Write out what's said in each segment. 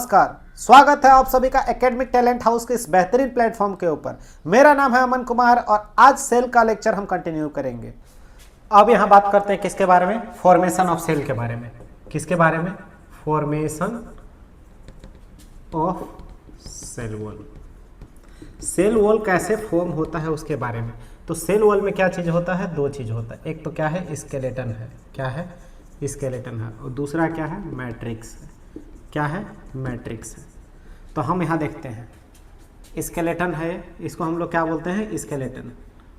नमस्कार, स्वागत है आप सभी का एकेडमिक टैलेंट हाउस के इस बेहतरीन प्लेटफॉर्म के ऊपर। मेरा नाम है अमन कुमार और आज सेल का लेक्चर हम कंटिन्यू करेंगे। अब यहाँ बात करते हैं किसके बारे में? फॉर्मेशन ऑफ सेल के बारे में। किसके बारे में? Formation of cell wall. Cell wall कैसे फॉर्म होता है उसके बारे में। तो सेल वॉल में क्या चीज़ होता है? दो चीज़ होता है। एक तो क्या है? स्केलेटन है। क्या है? स्केलेटन है। और दूसरा क्या है? मैट्रिक्स है। क्या है? मैट्रिक्स है। तो हम यहाँ देखते हैं स्केलेटन है, इसको हम लोग क्या बोलते हैं? स्केलेटन।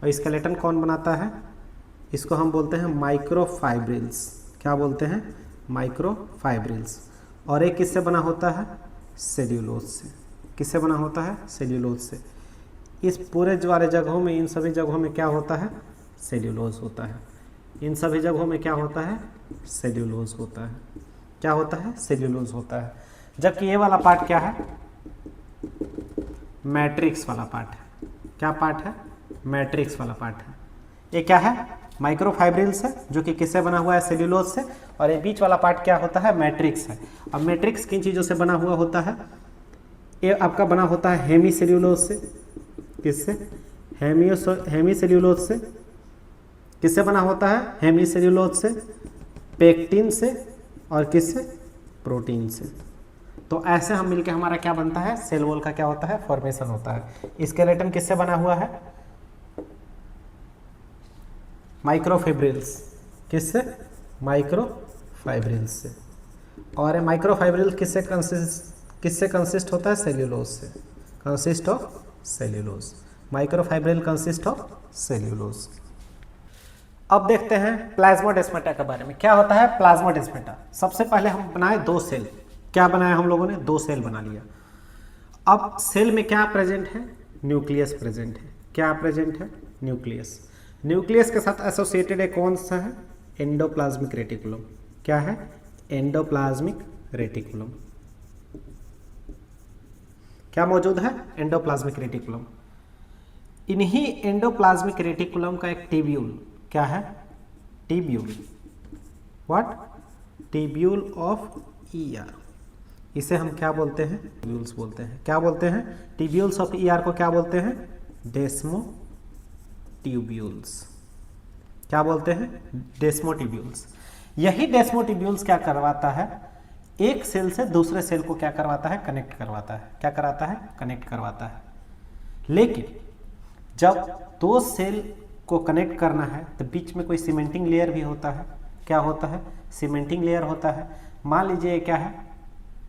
और स्केलेटन कौन बनाता है? इसको हम बोलते हैं माइक्रोफाइब्रिल्स। क्या बोलते हैं? माइक्रोफाइब्रिल्स। और एक किससे बना होता है? सेल्यूलोज से। किससे बना होता है? सेल्यूलोज से। इस पूरे वाले जगहों में, इन सभी जगहों में क्या होता है? सेल्यूलोज होता है। इन सभी जगहों में क्या होता है? सेल्यूलोज होता है। क्या होता है? सेल्यूलोज होता है। जबकि ये वाला पार्ट क्या है? मैट्रिक्स वाला पार्ट है। क्या पार्ट है? मैट्रिक्स वाला पार्ट है। ये क्या है? माइक्रोफाइब्रिल्स है, जो कि किससे बना हुआ है? सेल्यूलोज से। और ये बीच वाला पार्ट क्या होता है? मैट्रिक्स है। अब मैट्रिक्स किन चीज़ों से बना हुआ होता है? ये आपका बना होता है हेमी सेल्यूलोज से। किससे? हेमी सेल्यूलोज से। किससे बना होता है? हेमी सेल्यूलोज से, पेक्टिन से और किससे? प्रोटीन से। तो ऐसे हम मिलके हमारा क्या बनता है? सेल वॉल का क्या होता है? फॉर्मेशन होता है। स्केलेटन किससे बना हुआ है? माइक्रोफाइब्रिल्स। किससे? माइक्रोफाइब्रिल्स से। और ये माइक्रोफाइब्रिल किससे कंसिस्ट होता है? सेल्यूलोज से। Consist of cellulose. Microfibril consist of cellulose. अब देखते हैं प्लाज्मोडेस्माटा के बारे में। क्या होता है प्लाज्मोडेस्माटा? सबसे पहले हम बनाए दो सेल। क्या बनाया हम लोगों ने? दो सेल बना लिया। अब सेल में क्या प्रेजेंट है? न्यूक्लियस प्रेजेंट है। क्या प्रेजेंट है? न्यूक्लियस। न्यूक्लियस के साथ एसोसिएटेड है कौन सा है? Endoplasmic reticulum. क्या है? Endoplasmic reticulum. क्या मौजूद है? Endoplasmic reticulum. इन्हीं एंडोप्लाज्मिक रेटिकुलम का एक टिब्यूल। क्या है? Tubule. What? Tubule of ER. इसे हम क्या बोलते हैं? टिब्यूल्स बोलते हैं। क्या बोलते हैं? टिब्यूल्स ऑफ ईआर को क्या बोलते हैं? डेस्मोट्यूब्यूल्स। क्या बोलते हैं? डेस्मोट्यूब्यूल्स। यही डेस्मोट्यूब्यूल्स क्या करवाता है? एक सेल से दूसरे सेल को क्या करवाता है? कनेक्ट करवाता है। क्या कराता है? कनेक्ट करवाता है। लेकिन जब दो सेल को कनेक्ट करना है तो बीच में कोई सीमेंटिंग लेयर भी होता है। क्या होता है? सीमेंटिंग लेयर होता है। मान लीजिए ये क्या है?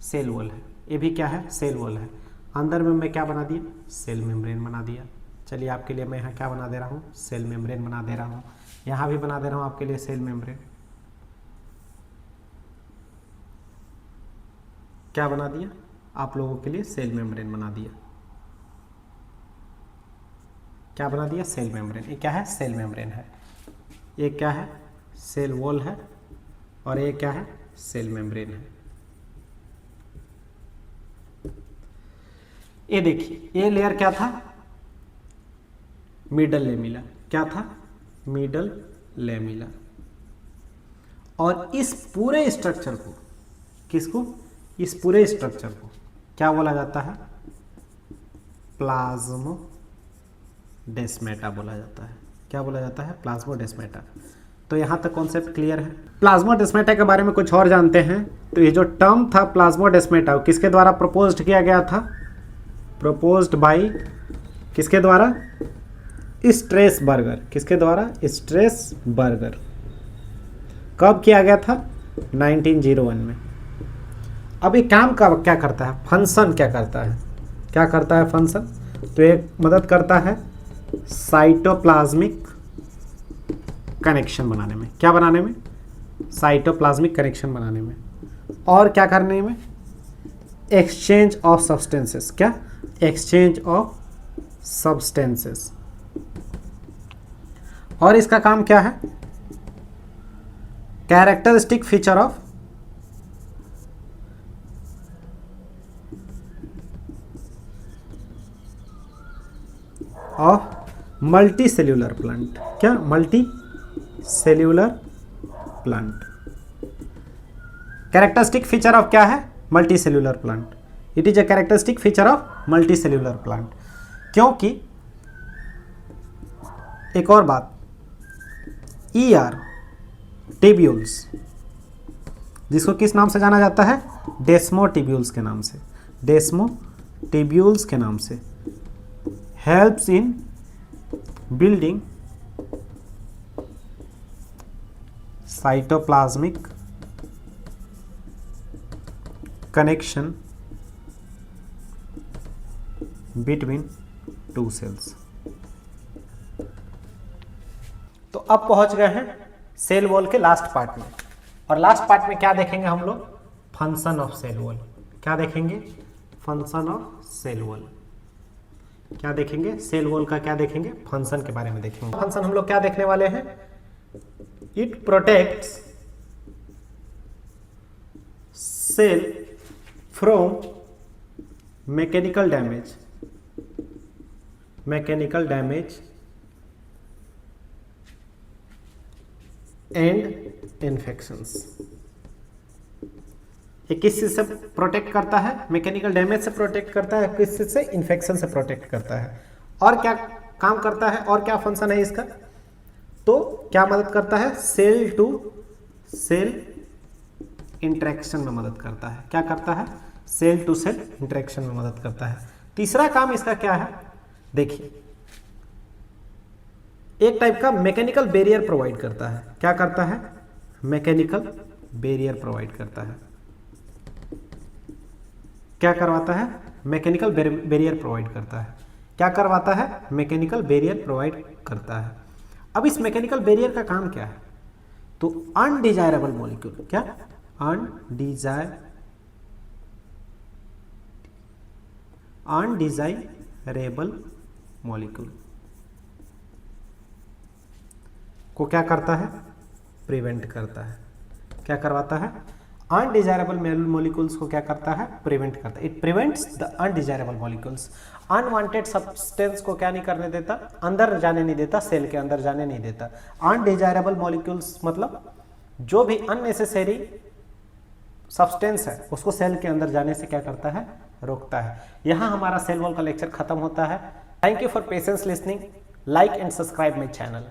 सेल वॉल है। ये भी क्या है? सेल वॉल है। अंदर में मैं क्या बना दिया? सेल मेम्ब्रेन बना दिया। चलिए आपके लिए मैं यहाँ क्या बना दे रहा हूँ? सेल मेम्ब्रेन बना दे रहा हूँ। यहाँ भी बना दे रहा हूँ आपके लिए सेल मेम्ब्रेन। क्या बना दिया? आप लोगों के लिए सेल मेम्ब्रेन बना दिया। क्या बना दिया? Cell membrane. ये क्या है? सेल मेम्ब्रेन है। ये क्या है? सेल वॉल है। और ये क्या है? सेल मेम्ब्रेन है। ये देखिए, ये लेयर क्या था? Middle lamella. क्या था? Middle lamella. और इस पूरे स्ट्रक्चर को, किसको? इस पूरे स्ट्रक्चर को क्या बोला जाता है? प्लाज्मोडेस्माटा बोला जाता है। क्या बोला जाता है? प्लाज्मोडेस्माटा। तो यहाँ तक कॉन्सेप्ट क्लियर है। प्लाज्मोडेस्माटा के बारे में कुछ और जानते हैं। तो ये जो टर्म था प्लाज्मोडेस्माटा, किसके द्वारा प्रपोज्ड किया गया था? प्रपोज्ड बाय किसके द्वारा? स्ट्रेसबर्गर। किसके द्वारा? स्ट्रेसबर्गर। कब किया गया था? 1901 में। अब ये काम का क्या करता है? फंक्शन क्या करता है? क्या करता है फंक्शन? तो ये मदद करता है साइटोप्लाज्मिक कनेक्शन बनाने में। क्या बनाने में? साइटोप्लाज्मिक कनेक्शन बनाने में। और क्या करने में? Exchange of substances. क्या? Exchange of substances. और इसका काम क्या है? Characteristic feature of multicellular plant. क्या? Multicellular plant. Characteristic feature of क्या है? Multicellular plant. It is a characteristic feature of multicellular plant. क्योंकि एक और बात, ER टिब्यूल्स, जिसको किस नाम से जाना जाता है, डेस्मोटिब्यूल्स के नाम से, डेस्मोटिब्यूल्स के नाम से, helps in building cytoplasmic connection between two cells. तो अब पहुंच गए हैं सेल वॉल के लास्ट पार्ट में, और लास्ट पार्ट में क्या देखेंगे हम लोग, फंक्शन ऑफ सेल वॉल। क्या देखेंगे, फंक्शन ऑफ सेल वॉल। क्या देखेंगे, सेल वॉल का क्या देखेंगे, फंक्शन के बारे में देखेंगे। फंक्शन हम लोग क्या देखने वाले हैं, it protects cell from mechanical damage and infections. ये किस चीज से प्रोटेक्ट करता है, मैकेनिकल डैमेज से प्रोटेक्ट करता है, किस चीज से, इन्फेक्शन से प्रोटेक्ट करता है। और क्या काम करता है, और क्या फंक्शन है इसका, तो क्या मदद करता है, सेल टू सेल इंटरेक्शन में मदद करता है। क्या करता है, सेल टू सेल इंटरेक्शन में मदद करता है। तीसरा काम इसका क्या है, देखिए, एक टाइप का मैकेनिकल बैरियर प्रोवाइड करता है। क्या करता है, मैकेनिकल बैरियर प्रोवाइड करता है। क्या करवाता है, मैकेनिकल बैरियर प्रोवाइड करता है। क्या करवाता है, मैकेनिकल बैरियर प्रोवाइड करता है। अब इस मैकेनिकल बैरियर का काम क्या है, तो अनडिजायरेबल मॉलिक्यूल, क्या, अनडिजायरेबल मॉलिक्यूल को क्या करता है, प्रिवेंट करता है। क्या करवाता है, अनडिजायरेबल मॉलिक्यूल्स को क्या करता है, प्रिवेंट करता है। It prevents the undesirable molecules. Unwanted substance को क्या नहीं करने देता, अंदर जाने नहीं देता, सेल के अंदर जाने नहीं देता। अनडिजायरेबल मॉलिक्यूल्स मतलब जो भी अननेसेसरी सब्सटेंस है उसको सेल के अंदर जाने से क्या करता है, रोकता है। यहाँ हमारा सेल वॉल का लेक्चर खत्म होता है। Thank you for patience listening, like and subscribe my channel.